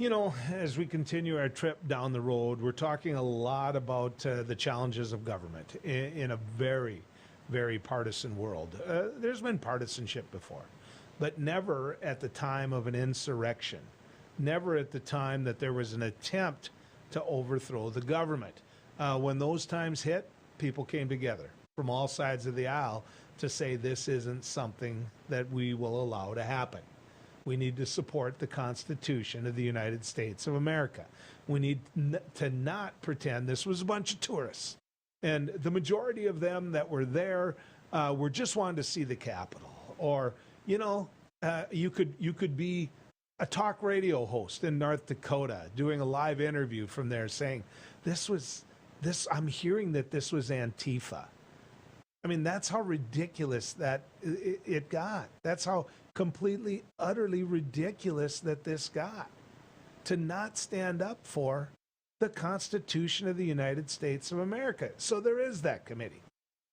You know, as we continue our trip down the road, we're talking a lot about the challenges of government in a very, very partisan world. There's been partisanship before, but never at the time of an insurrection, never at the time that there was an attempt to overthrow the government. When those times hit, people came together from all sides of the aisle to say this isn't something that we will allow to happen. We need to support the Constitution of the United States of America. We need to not pretend this was a bunch of tourists. And the majority of them that were there were just wanting to see the Capitol. Or, you could be a talk radio host in North Dakota doing a live interview from there saying, I'm hearing that this was Antifa. I mean, that's how ridiculous that it got. That's how completely, utterly ridiculous that this got. To not stand up for the Constitution of the United States of America. So there is that committee,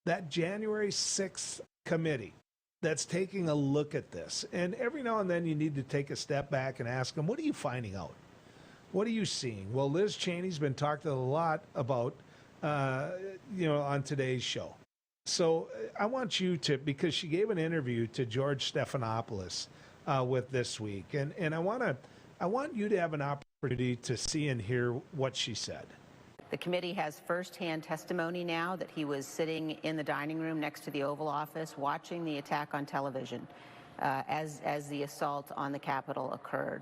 that January 6th committee that's taking a look at this. And every now and then you need to take a step back and ask them, what are you finding out? What are you seeing? Well, Liz Cheney's been talked a lot about, on today's show. So I want you to, because she gave an interview to George Stephanopoulos with This Week, and I want you to have an opportunity to see and hear what she said. The committee has firsthand testimony now that he was sitting in the dining room next to the Oval Office watching the attack on television as the assault on the Capitol occurred.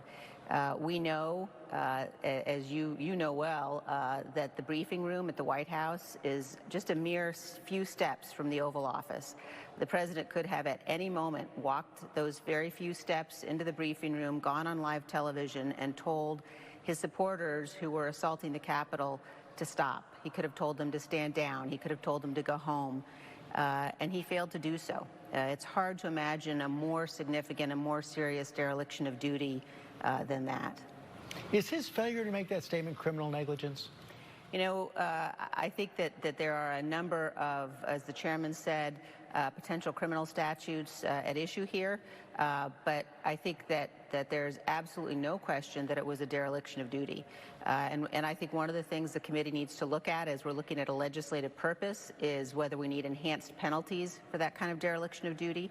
We know, as you know well, that the briefing room at the White House is just a mere few steps from the Oval Office. The president could have at any moment walked those very few steps into the briefing room, gone on live television, and told his supporters who were assaulting the Capitol to stop. He could have told them to stand down. He could have told them to go home. And he failed to do so. It's hard to imagine a more significant, a more serious dereliction of duty than that. Is his failure to make that statement criminal negligence? I think that there are a number of, as the chairman said, potential criminal statutes at issue here. But I think that there's absolutely no question that it was a dereliction of duty. And I think one of the things the committee needs to look at as we're looking at a legislative purpose is whether we need enhanced penalties for that kind of dereliction of duty.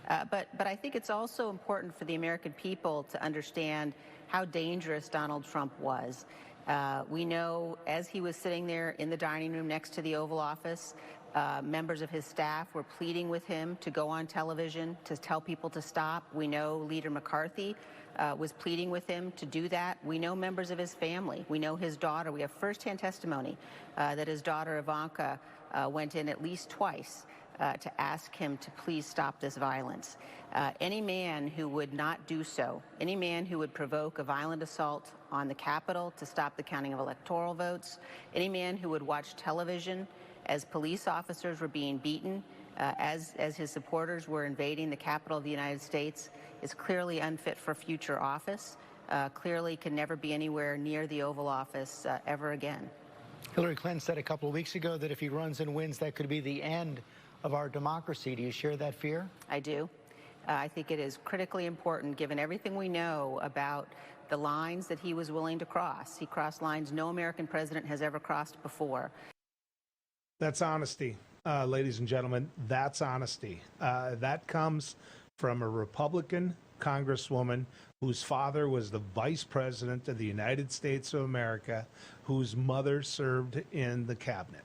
But I think it's also important for the American people to understand how dangerous Donald Trump was. We know as he was sitting there in the dining room next to the Oval Office, members of his staff were pleading with him to go on television, to tell people to stop. We know Leader McCarthy was pleading with him to do that. We know members of his family. We know his daughter. We have firsthand testimony that his daughter Ivanka went in at least twice to ask him to please stop this violence. Any man who would not do so, any man who would provoke a violent assault on the Capitol to stop the counting of electoral votes, any man who would watch television as police officers were being beaten, as his supporters were invading the Capitol of the United States, is clearly unfit for future office, clearly can never be anywhere near the Oval Office ever again. Hillary Clinton said a couple of weeks ago that if he runs and wins, that could be the end of our democracy. Do you share that fear? I do. I think it is critically important, given everything we know about the lines that he was willing to cross. He crossed lines no American president has ever crossed before. That's honesty, ladies and gentlemen. That's honesty. That comes from a Republican congresswoman whose father was the vice president of the United States of America, whose mother served in the cabinet.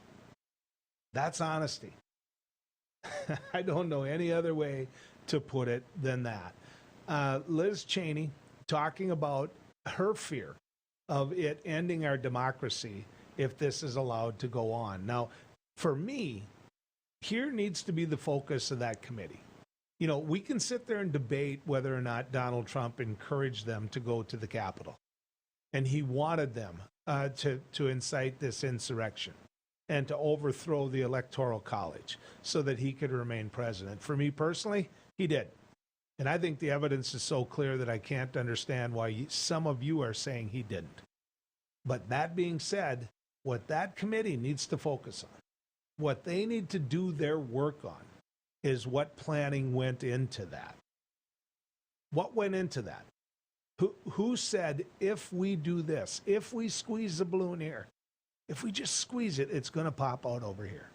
That's honesty. I don't know any other way to put it than that. Liz Cheney talking about her fear of it ending our democracy if this is allowed to go on. Now, for me, here needs to be the focus of that committee. We can sit there and debate whether or not Donald Trump encouraged them to go to the Capitol. And he wanted them to incite this insurrection and to overthrow the Electoral College so that he could remain president. For me personally, he did. And I think the evidence is so clear that I can't understand why some of you are saying he didn't. But that being said, what that committee needs to focus on, what they need to do their work on, is what planning went into that. What went into that? Who said, if we do this, if we squeeze the balloon here, if we just squeeze it, it's going to pop out over here.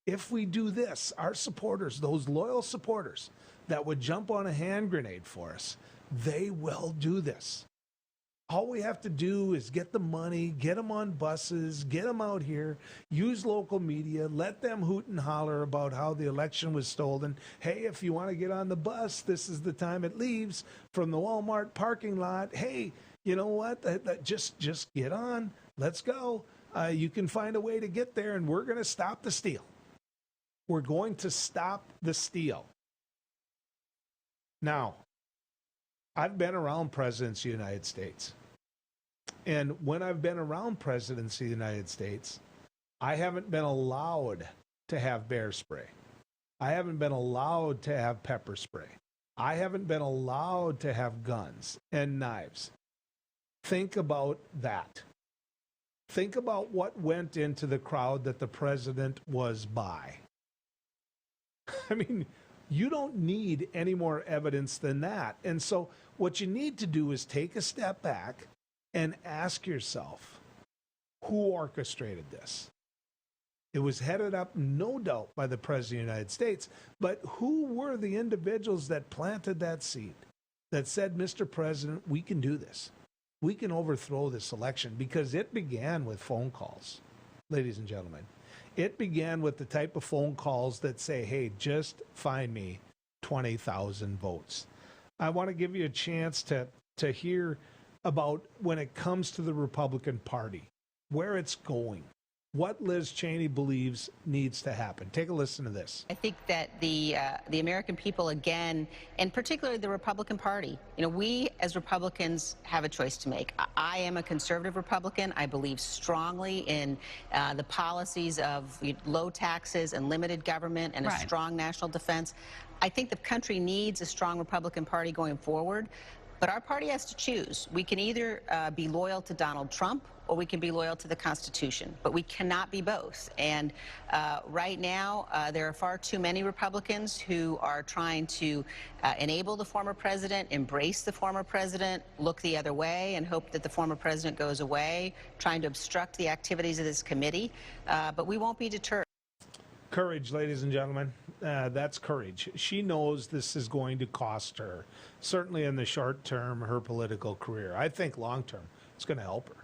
If we do this, our supporters, those loyal supporters that would jump on a hand grenade for us, they will do this. All we have to do is get the money, get them on buses, get them out here, use local media, let them hoot and holler about how the election was stolen. Hey, if you want to get on the bus, this is the time it leaves from the Walmart parking lot. Hey, you know what? Just get on. Let's go. You can find a way to get there, and we're going to stop the steal. We're going to stop the steal. Now, I've been around presidents of the United States. And when I've been around presidents of the United States, I haven't been allowed to have bear spray. I haven't been allowed to have pepper spray. I haven't been allowed to have guns and knives. Think about that. Think about what went into the crowd that the president was by. I mean, you don't need any more evidence than that. And so what you need to do is take a step back and ask yourself, who orchestrated this? It was headed up, no doubt, by the President of the United States, but who were the individuals that planted that seed, that said, Mr. President, we can do this. We can overthrow this election, because it began with phone calls, ladies and gentlemen. It began with the type of phone calls that say, hey, just find me 20,000 votes. I want to give you a chance to hear about when it comes to the Republican Party, where it's going, what Liz Cheney believes needs to happen. Take a listen to this. I think that the American people, again, and particularly the Republican Party, we as Republicans have a choice to make. I am a conservative Republican. I believe strongly in the policies of low taxes and limited government and a strong national defense. I think the country needs a strong Republican Party going forward. But our party has to choose. We can either be loyal to Donald Trump, or we can be loyal to the Constitution. But we cannot be both. And right now, there are far too many Republicans who are trying to enable the former president, embrace the former president, look the other way, and hope that the former president goes away, trying to obstruct the activities of this committee. But we won't be deterred. Courage, ladies and gentlemen. That's courage. She knows this is going to cost her, certainly in the short term, her political career. I think long term, it's going to help her.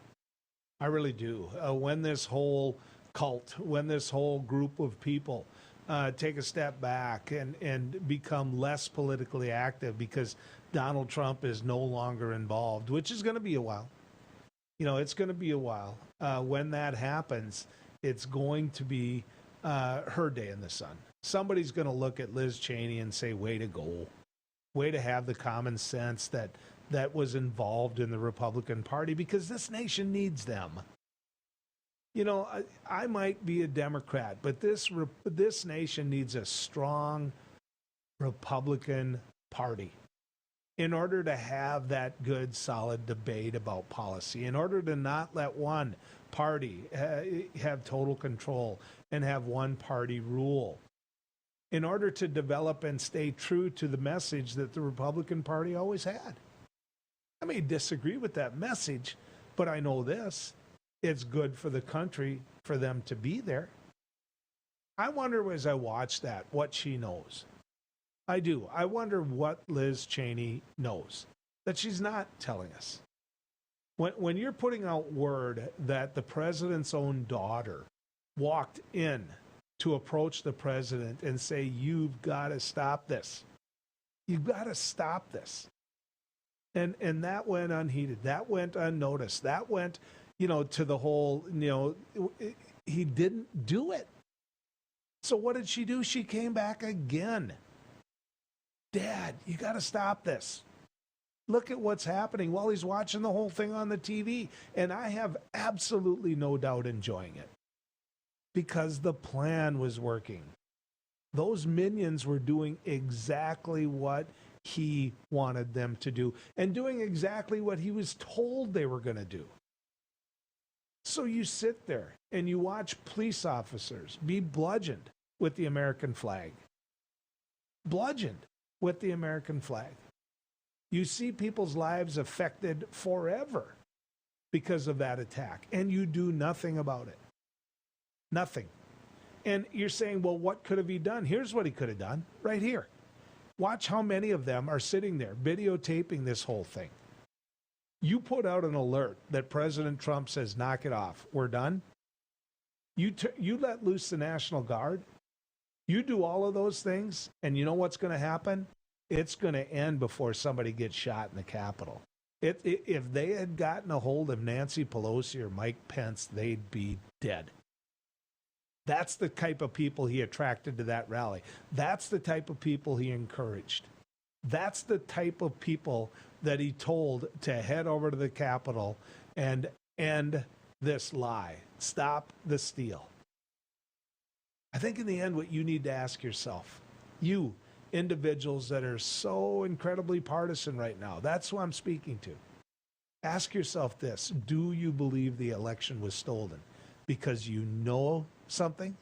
I really do. When this whole cult, when this whole group of people take a step back and become less politically active because Donald Trump is no longer involved, which is going to be a while. It's going to be a while. When that happens, it's going to be her day in the sun. Somebody's going to look at Liz Cheney and say, way to go. Way to have the common sense that was involved in the Republican Party, because this nation needs them. I might be a Democrat, but this nation needs a strong Republican Party in order to have that good, solid debate about policy, in order to not let one party have total control and have one party rule, in order to develop and stay true to the message that the Republican Party always had. I may disagree with that message, but I know this: it's good for the country for them to be there. I wonder, as I watch that, what she knows. I do. I wonder what Liz Cheney knows that she's not telling us. When you're putting out word that the president's own daughter walked in to approach the president and say, you've got to stop this. You've got to stop this. And that went unheeded. That went unnoticed. That went, to the whole, he didn't do it. So what did she do? She came back again. Dad, you got to stop this. Look at what's happening while he's watching the whole thing on the TV. And I have absolutely no doubt enjoying it, because the plan was working. Those minions were doing exactly what he wanted them to do, and doing exactly what he was told they were going to do. So you sit there and you watch police officers be bludgeoned with the American flag. Bludgeoned with the American flag. You see people's lives affected forever because of that attack, and you do nothing about it. Nothing. And you're saying, well, what could have he done? Here's what he could have done right here. Watch how many of them are sitting there videotaping this whole thing. You put out an alert that President Trump says, knock it off. We're done. You let loose the National Guard. You do all of those things, and you know what's going to happen? It's going to end before somebody gets shot in the Capitol. If they had gotten a hold of Nancy Pelosi or Mike Pence, they'd be dead. That's the type of people he attracted to that rally. That's the type of people he encouraged. That's the type of people that he told to head over to the Capitol and end this lie. Stop the steal. I think in the end, what you need to ask yourself, you individuals that are so incredibly partisan right now, that's who I'm speaking to. Ask yourself this: do you believe the election was stolen because you know something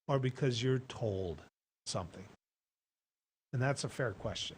or because you're told something? And that's a fair question.